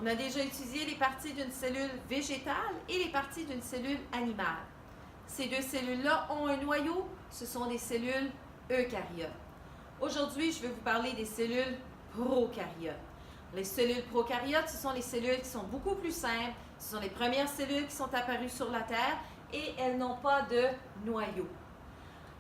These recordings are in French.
On a déjà étudié les parties d'une cellule végétale et les parties d'une cellule animale. Ces deux cellules-là ont un noyau, ce sont des cellules eucaryotes. Aujourd'hui, je vais vous parler des cellules prokaryotes. Les cellules prokaryotes, ce sont les cellules qui sont beaucoup plus simples, ce sont les premières cellules qui sont apparues sur la Terre et elles n'ont pas de noyau.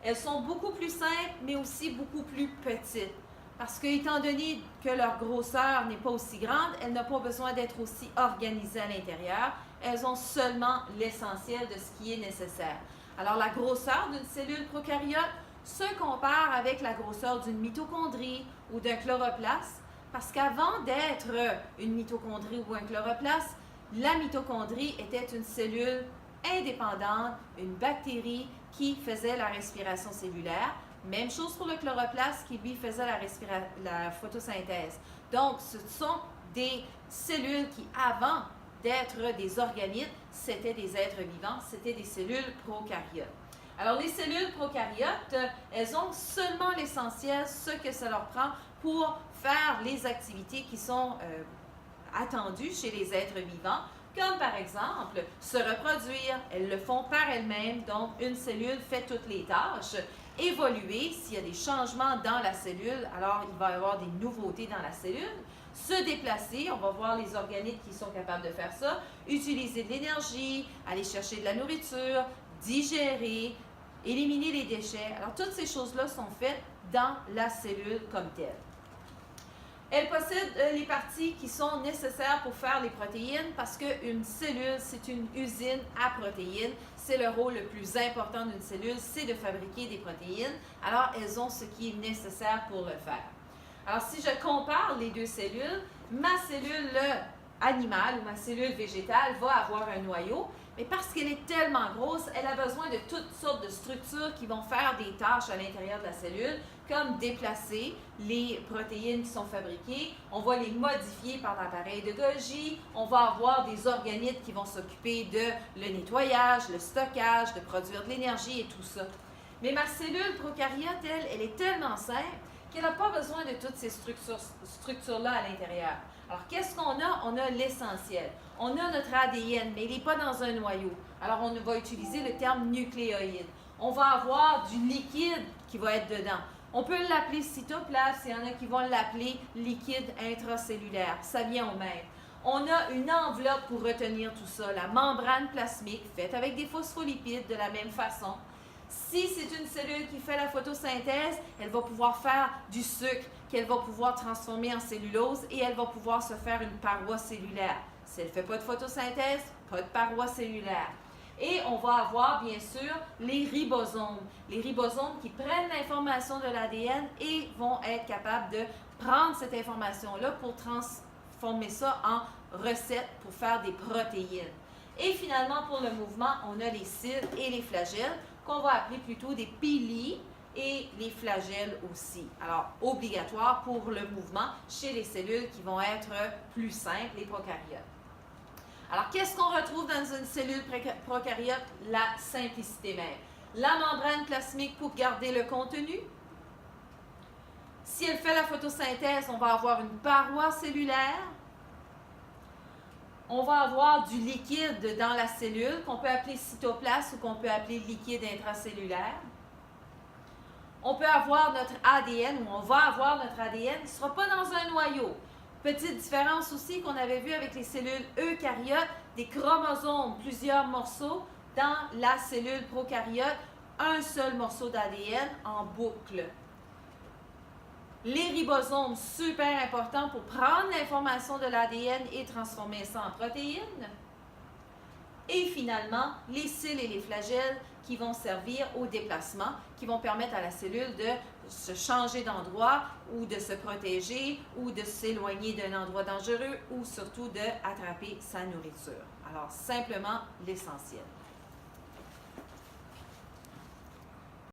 Elles sont beaucoup plus simples, mais aussi beaucoup plus petites. Parce que, étant donné que leur grosseur n'est pas aussi grande, elles n'ont pas besoin d'être aussi organisées à l'intérieur. Elles ont seulement l'essentiel de ce qui est nécessaire. Alors, la grosseur d'une cellule prokaryote se compare avec la grosseur d'une mitochondrie ou d'un chloroplaste, parce qu'avant d'être une mitochondrie ou un chloroplaste, la mitochondrie était une cellule indépendante, une bactérie qui faisait la respiration cellulaire. Même chose pour le chloroplaste qui, lui, faisait la photosynthèse. Donc, ce sont des cellules qui, avant d'être des organites, c'était des êtres vivants, c'était des cellules prokaryotes. Alors, les cellules prokaryotes, elles ont seulement l'essentiel, ce que ça leur prend pour faire les activités qui sont attendues chez les êtres vivants, comme par exemple se reproduire. Elles le font par elles-mêmes, donc une cellule fait toutes les tâches. Évoluer, s'il y a des changements dans la cellule, alors il va y avoir des nouveautés dans la cellule. Se déplacer, on va voir les organites qui sont capables de faire ça. Utiliser de l'énergie, aller chercher de la nourriture, digérer, éliminer les déchets. Alors toutes ces choses-là sont faites dans la cellule comme telle. Elle possède les parties qui sont nécessaires pour faire les protéines parce qu'une cellule, c'est une usine à protéines. C'est le rôle le plus important d'une cellule, c'est de fabriquer des protéines. Alors, elles ont ce qui est nécessaire pour le faire. Alors, si je compare les deux cellules, ma cellule animale ou ma cellule végétale va avoir un noyau, mais parce qu'elle est tellement grosse, elle a besoin de toutes sortes de structures qui vont faire des tâches à l'intérieur de la cellule, comme déplacer les protéines qui sont fabriquées. On va les modifier par l'appareil de Golgi. On va avoir des organites qui vont s'occuper de le nettoyage, le stockage, de produire de l'énergie et tout ça. Mais ma cellule prokaryote, elle est tellement simple qu'elle n'a pas besoin de toutes ces structures-là à l'intérieur. Alors, qu'est-ce qu'on a? On a l'essentiel. On a notre ADN, mais il n'est pas dans un noyau. Alors, on va utiliser le terme nucléoïde. On va avoir du liquide qui va être dedans. On peut l'appeler cytoplasme, il y en a qui vont l'appeler liquide intracellulaire. Ça vient au même. On a une enveloppe pour retenir tout ça, la membrane plasmique faite avec des phospholipides de la même façon. Si c'est une cellule qui fait la photosynthèse, elle va pouvoir faire du sucre qu'elle va pouvoir transformer en cellulose et elle va pouvoir se faire une paroi cellulaire. Si elle ne fait pas de photosynthèse, pas de paroi cellulaire. Et on va avoir, bien sûr, les ribosomes. Les ribosomes qui prennent l'information de l'ADN et vont être capables de prendre cette information-là pour transformer ça en recettes pour faire des protéines. Et finalement, pour le mouvement, on a les cils et les flagelles qu'on va appeler plutôt des pili et les flagelles aussi. Alors, obligatoire pour le mouvement chez les cellules qui vont être plus simples, les prokaryotes. Alors, qu'est-ce qu'on retrouve dans une cellule prokaryote? La simplicité même. La membrane plasmique pour garder le contenu. Si elle fait la photosynthèse, on va avoir une paroi cellulaire. On va avoir du liquide dans la cellule qu'on peut appeler cytoplasme ou qu'on peut appeler liquide intracellulaire. On peut avoir notre ADN, ou on va avoir notre ADN qui ne sera pas dans un noyau. Petite différence aussi qu'on avait vu avec les cellules eucaryotes, des chromosomes, plusieurs morceaux. Dans la cellule prokaryote, un seul morceau d'ADN en boucle. Les ribosomes, super importants pour prendre l'information de l'ADN et transformer ça en protéines. Et finalement, les cils et les flagelles qui vont servir au déplacement, qui vont permettre à la cellule de se changer d'endroit ou de se protéger ou de s'éloigner d'un endroit dangereux ou surtout d'attraper sa nourriture. Alors, simplement l'essentiel.